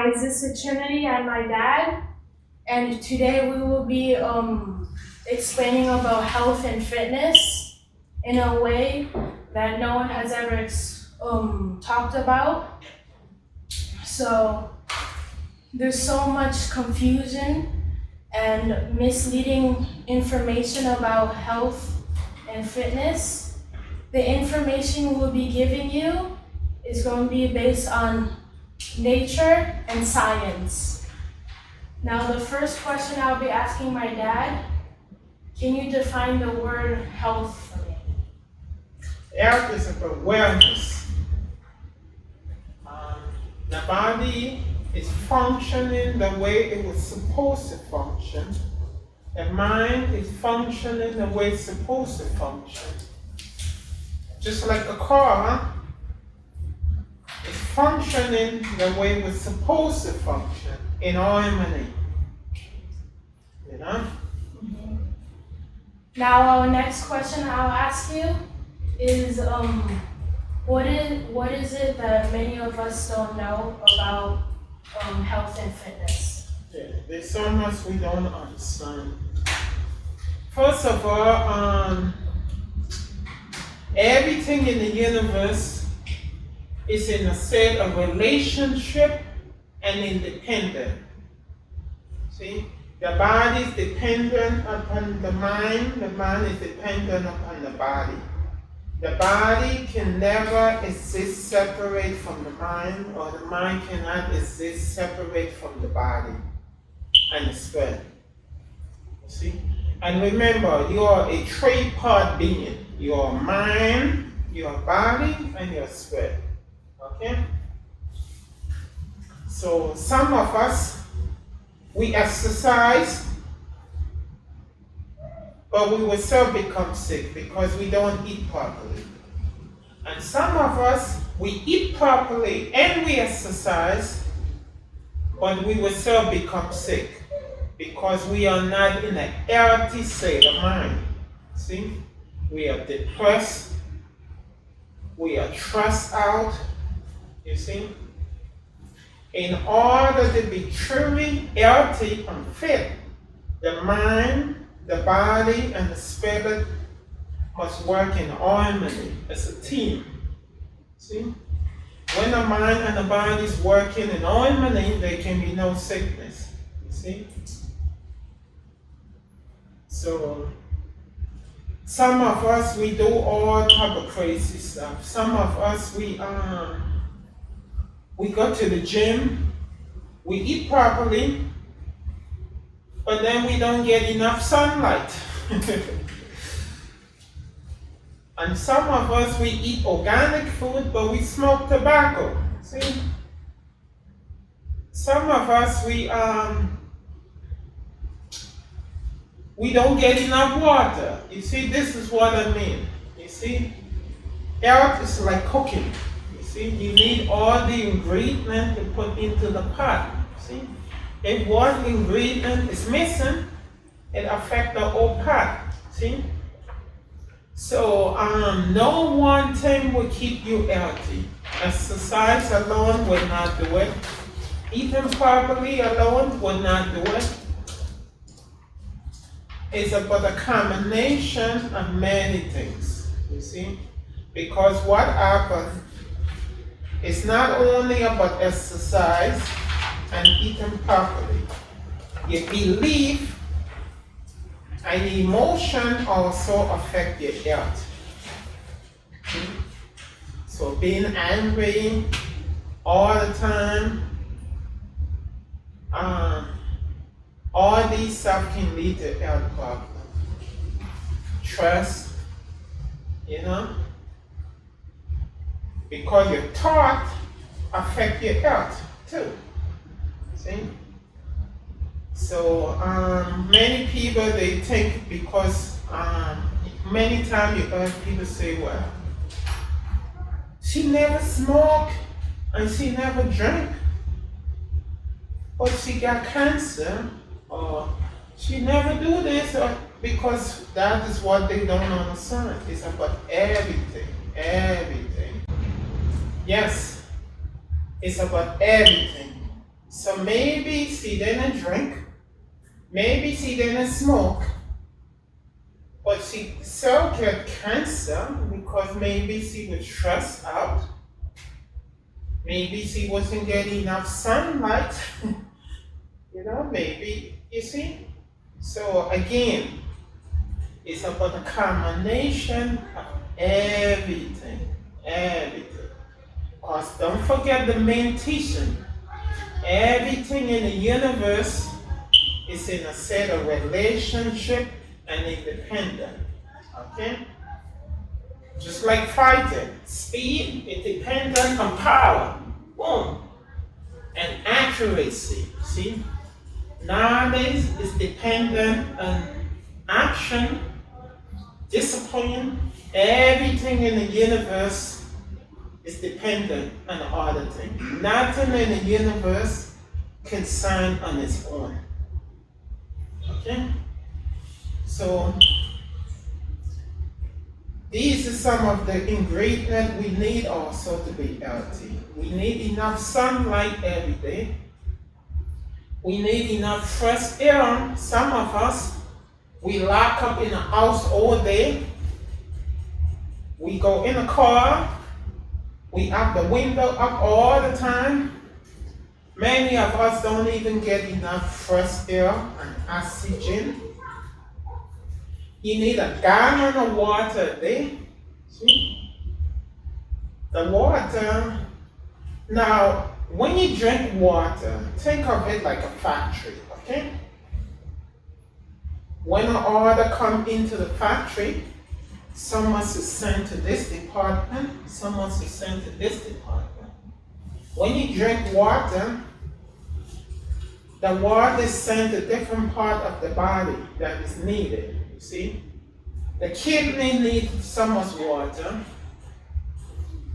Hi, this is Trinity. I'm my dad, and today we will be explaining about health and fitness in a way that no one has ever talked about. So there's so much confusion and misleading information about health and fitness. The information we'll be giving you is going to be based on nature and science. Now, the first question I'll be asking my dad, can you define the word health for me? Health is about wellness. The body is functioning the way it was supposed to function. The mind is functioning the way it's supposed to function. Just like a car is functioning the way it was supposed to function in harmony. You know? Now, our next question I'll ask you is, what is it that many of us don't know about health and fitness? Yeah, there's so much we don't understand. First of all, everything in the universe is in a state of relationship and independent. See? The body is dependent upon the mind is dependent upon the body. The body can never exist separate from the mind, or the mind cannot exist separate from the body and the spirit. See? And remember, you are a three-part being. Your mind, your body, and your spirit. Okay? So some of us, we exercise, but we will still become sick because we don't eat properly. And some of us, we eat properly and we exercise, but we will still become sick because we are not in a healthy state of mind. See? We are depressed, we are stressed out, you see? In order to be truly healthy and fit, the mind, the body, and the spirit must work in harmony as a team. See? When the mind and the body is working in harmony, there can be no sickness. You see? So, some of us, we do all type of crazy stuff. Some of us, we go to the gym, we eat properly, but then we don't get enough sunlight. And some of us, we eat organic food, but we smoke tobacco. See? Some of us, we don't get enough water. You see, this is what I mean. You see, health is like cooking. See, you need all the ingredients to put into the pot. See, if one ingredient is missing, it affects the whole pot. See, so no one thing will keep you healthy. Exercise alone will not do it. Eating properly alone will not do it. It's about a combination of many things. You see, because what happens, it's not only about exercise and eating properly. Your belief and emotion also affect your health. So being angry all the time, all these stuff can lead to health problems. Stress, you know? Because your thought affect your health too. See? So many people, they think because many times you heard people say, well, she never smoked and she never drank, but she got cancer, or she never do this, or because that is what they don't understand. It's about everything, everything. Yes, it's about everything. So maybe she didn't drink, maybe she didn't smoke, but she still get cancer because maybe she was stressed out. Maybe she wasn't getting enough sunlight. Maybe, you see? So again, it's about a combination of everything. Everything. Because don't forget the main teaching. Everything in the universe is in a set of relationship and independent. Okay? Just like fighting. Speed is dependent on power. Boom. And accuracy. See? Nowadays it's dependent on action, discipline. Everything in the universe is dependent on other things. Nothing in the universe can stand on its own. Okay? So these are some of the ingredients we need also to be healthy. We need enough sunlight every day. We need enough fresh air. Some of us, we lock up in the house all day. We go in the car. We have the window up all the time. Many of us don't even get enough fresh air and oxygen. You need a gallon of water a day. See? The water. Now, when you drink water, think of it like a factory, okay? When an order comes into the factory, some must be sent to this department, some must be sent to this department. When you drink water, the water is sent to different part of the body that is needed. You see? The kidney needs so much water.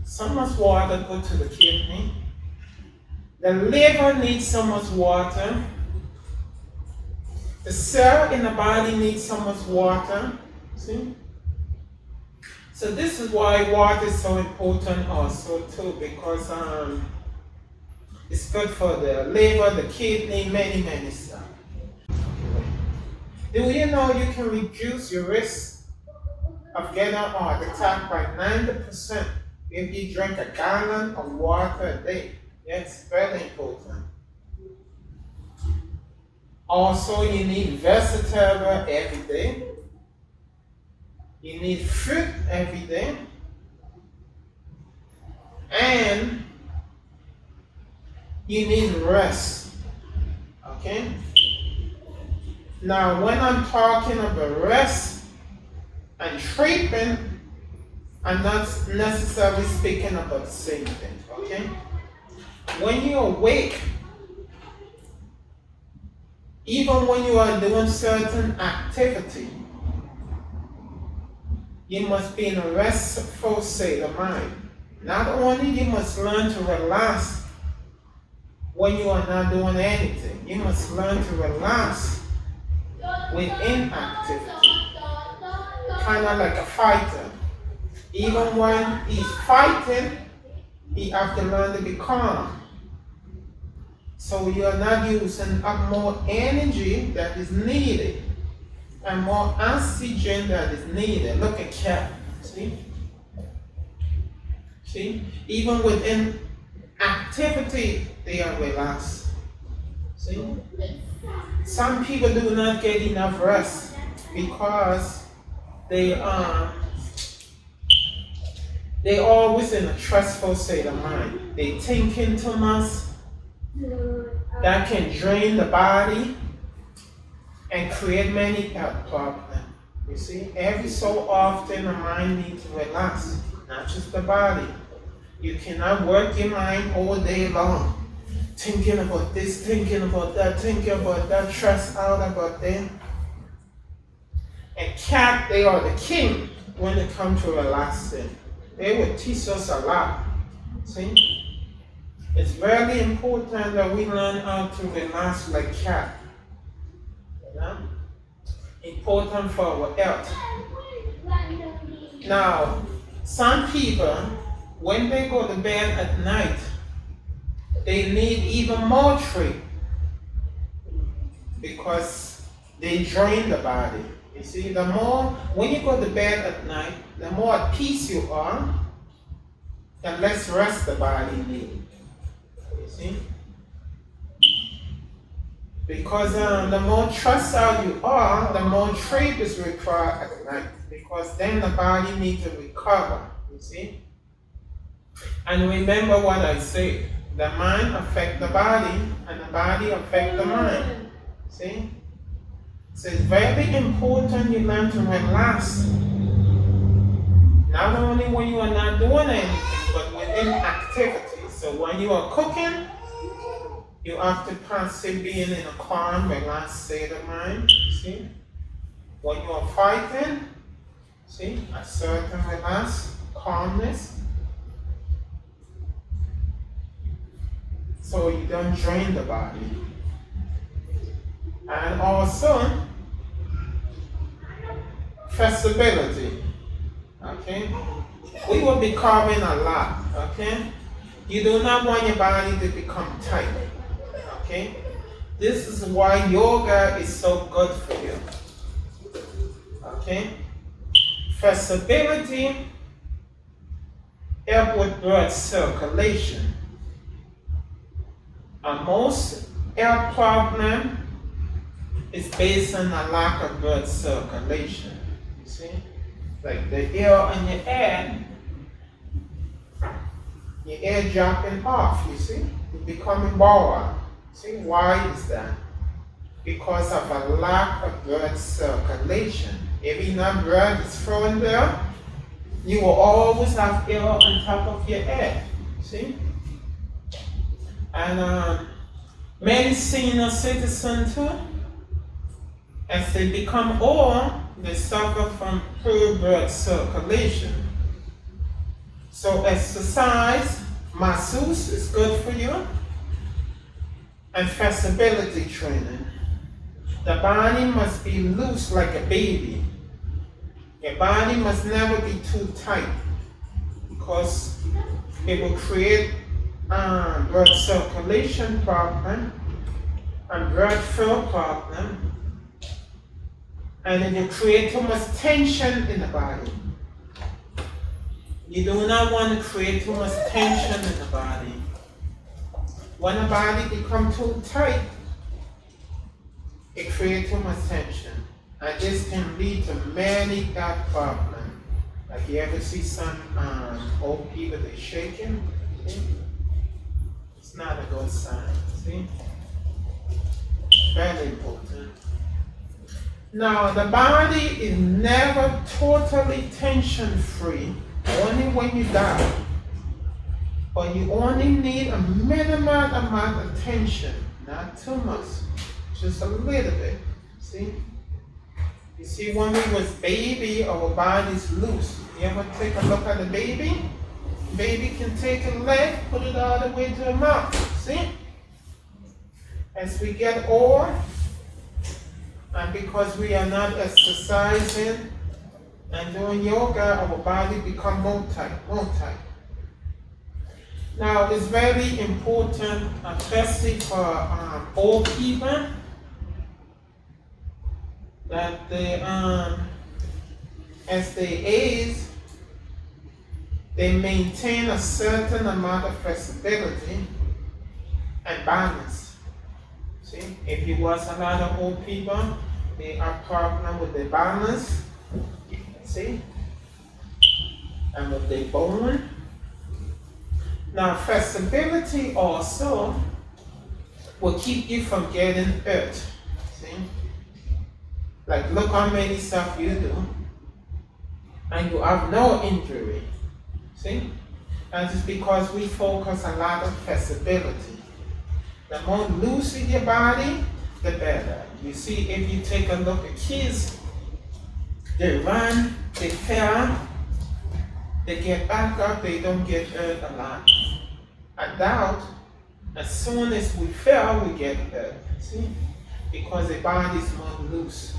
So much water go to the kidney. The liver needs so much water. The cell in the body needs so much water. See? So this is why water is so important also too, because it's good for the liver, the kidney, many stuff. Do you know you can reduce your risk of getting a heart attack by 90% if you drink a gallon of water a day? Yes, very important. Also, you need vegetable every day. You need fruit every day. And you need rest. Okay? Now, when I'm talking about rest and treatment, I'm not necessarily speaking about the same thing. Okay? When you're awake, even when you are doing certain activity, you must be in a restful state of mind. Not only you must learn to relax when you are not doing anything, you must learn to relax within activity. Kind of like a fighter. Even when he's fighting, he has to learn to be calm. So you are not using up more energy that is needed and more oxygen that is needed. Look at cat. See? See? Even within activity, they are relaxed. See? Some people do not get enough rest because they always in a stressful state of mind. They thinking too much. That can drain the body and create many health problems. You see, every so often the mind needs to relax, not just the body. You cannot work your mind all day long, thinking about this, thinking about that, stressed out about that. And cat, they are the king when it comes to relaxing. They will teach us a lot. See? It's very important that we learn how to relax like cat. You know? Important for our health. Now, some people, when they go to bed at night, they need even more sleep because they drain the body. You see, the more, when you go to bed at night, the more at peace you are, the less rest the body needs. You see? Because the more stressed out you are, the more sleep is required at night. Because then the body needs to recover. You see? And remember what I said. The mind affects the body, and the body affects the mind. See? So it's very important you learn to relax. Not only when you are not doing anything, but within activities. So when you are cooking, you have to constantly being in a calm, relaxed state of mind. See? When you are fighting, see, a certain relaxed calmness. So you don't drain the body. And also, flexibility. Okay? We will be carving a lot. Okay? You do not want your body to become tight. Okay? This is why yoga is so good for you. Okay? Flexibility help with blood circulation. And most health problem is based on a lack of blood circulation. You see? Like the air in your air dropping off, you see? You're becoming bored. See, why is that? Because of a lack of blood circulation. If enough blood is flowing there, you will always have air on top of your head. See? And many senior citizens too, as they become old, they suffer from poor blood circulation. So exercise, masseuse is good for you, and flexibility training. The body must be loose like a baby. Your body must never be too tight because it will create blood circulation problem and blood flow problem, and it will create too much tension in the body. You do not want to create too much tension in the body. When the body becomes too tight, it creates too much tension. And this can lead to many health problems. Like you ever see some old people, they're shaking? See? It's not a good sign, see? Very important. Now, the body is never totally tension-free, only when you die. But you only need a minimal amount of tension, not too much, just a little bit, see? You see, when we was baby, our body's loose. You ever take a look at a baby? Baby can take a leg, put it all the way to the mouth, see? As we get old, and because we are not exercising and doing yoga, our body become more tight, more tight. Now, it's very important, especially for old people, that they, as they age, they maintain a certain amount of flexibility and balance. See, if you watch a lot of old people, they have problem with their balance, see, and with their bone. Now, flexibility also will keep you from getting hurt. See? Like, look how many stuff you do, and you have no injury. See? And it's because we focus a lot on flexibility. The more loose in your body, the better. You see, if you take a look at kids, they run, they fail, they get back up, they don't get hurt a lot. Adult, as soon as we fail, we get hurt. See? Because the body is more loose.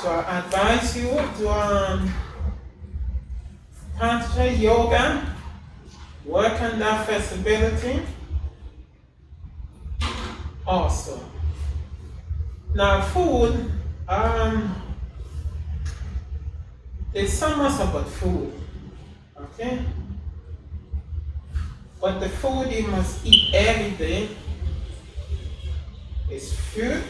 So I advise you to concentrate yoga Work on that flexibility also. Now food, there's so much about food, okay? But the food you must eat every day is fruit,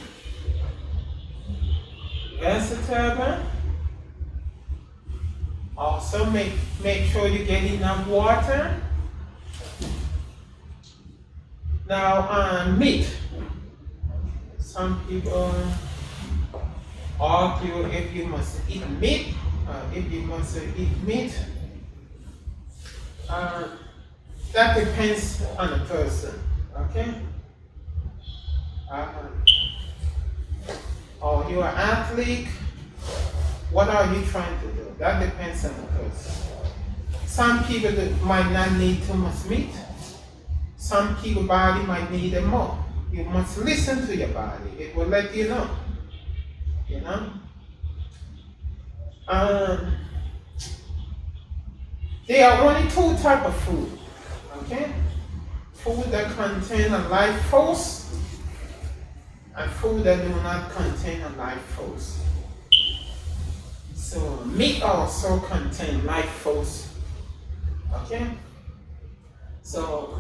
vegetable. Also make sure you get enough water. Now meat. Some people argue if you must eat meat, if you must eat meat. That depends on the person, okay? Or you're an athlete, what are you trying to do? That depends on the person. Some people that might not need too much meat. Some people's body might need it more. You must listen to your body. It will let you know. You know? There are only two types of food. Okay? Food that contain a life force and food that do not contain a life force. So meat also contains life force. Okay? So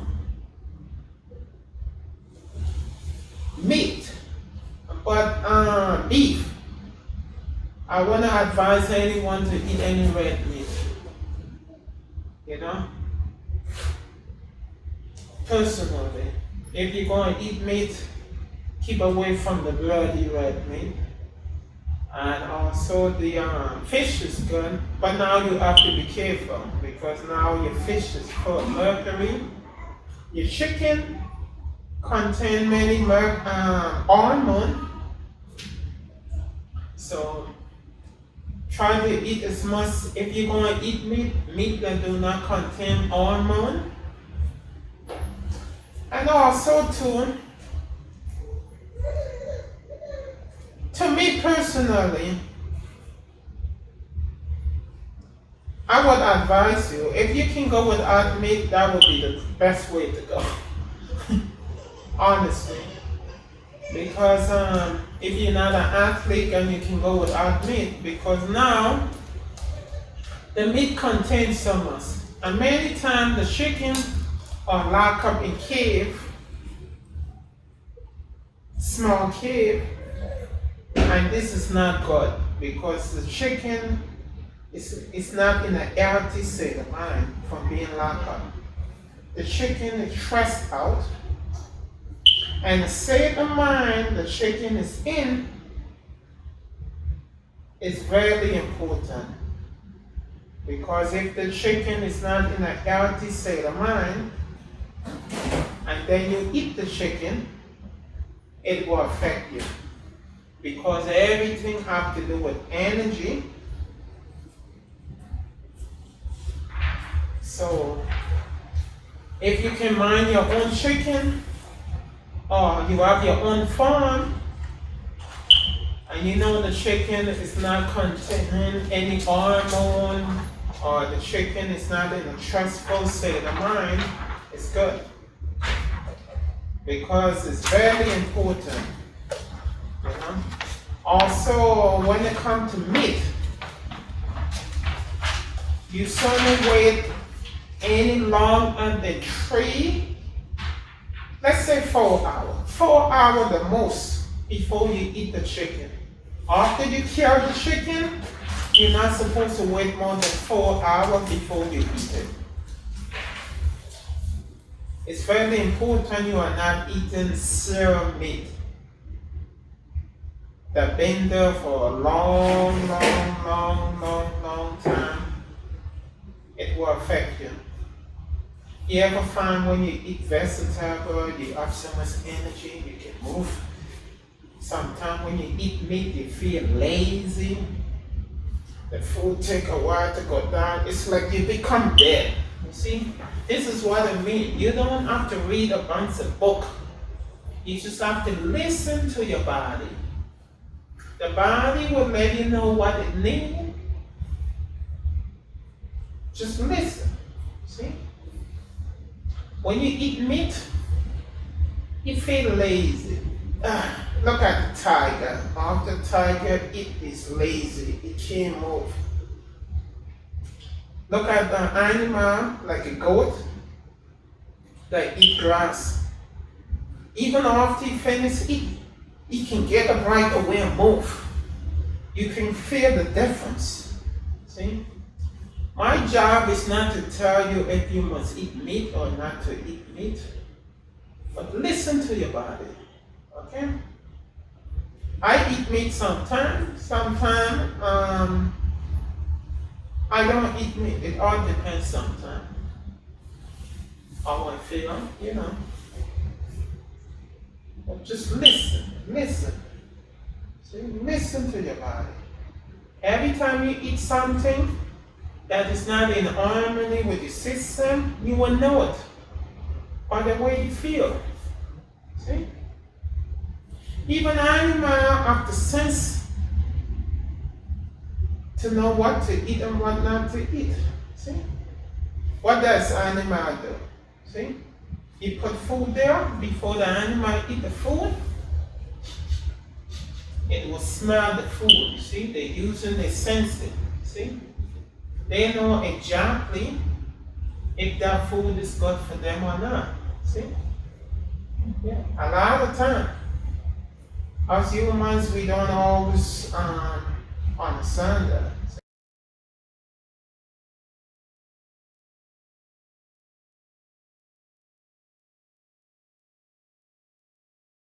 meat, but beef. I want to advise anyone to eat any red meat. You know? Personally, if you're going to eat meat, keep away from the bloody red meat. And also the fish is good, but now you have to be careful because now your fish is full of mercury. Your chicken contain many hormones. So try to eat as much, if you're going to eat meat that do not contain hormone. And also to me personally, I would advise you, if you can go without meat, that would be the best way to go. Honestly. Because if you're not an athlete and you can go without meat, because now the meat contains so much. And many times the chicken are locked up in cave, small cave, and this is not good because the chicken is not in a healthy state of mind from being locked up. The chicken is stressed out, and the state of mind the chicken is in is very important. Because if the chicken is not in a healthy state of mind, and then you eat the chicken, it will affect you. Because everything has to do with energy. So, if you can mind your own chicken, or you have your own farm, and you know the chicken is not containing any hormone, or the chicken is not in a stressful state of mind, it's good. Because it's very important. You know? Also, when it comes to meat, you certainly wait any longer than 3, let's say 4 hours. 4 hours the most before you eat the chicken. After you kill the chicken, you're not supposed to wait more than 4 hours before you eat it. It's very important you are not eating serum meat that's been there for a long time. It will affect you. You ever find when you eat vegetable, you have so much energy, you can move. Sometimes when you eat meat, you feel lazy. The food take a while to go down. It's like you become dead. You see? This is what I mean. You don't have to read a bunch of books. You just have to listen to your body. The body will let you know what it needs. Just listen. See? When you eat meat, you feel lazy. Look at the tiger. After tiger, it is lazy. It can't move. Look at the animal like a goat that eat grass. Even after he finishes eating, he can get up right away and move. You can feel the difference. See? My job is not to tell you if you must eat meat or not to eat meat, but listen to your body. Okay? I eat meat sometimes. Sometimes I don't eat meat. It all depends sometimes. How I feel, you know. But just listen. See, listen to your body. Every time you eat something that is not in harmony with your system, you will know it by the way you feel. See? Even animals have the sense to know what to eat and what not to eat. See? What does animal do? See? You put food there before the animal eat the food. It will smell the food. You see? They're using their senses. See? They know exactly if that food is good for them or not. See? Yeah. A lot of time, as humans, we don't always understand that.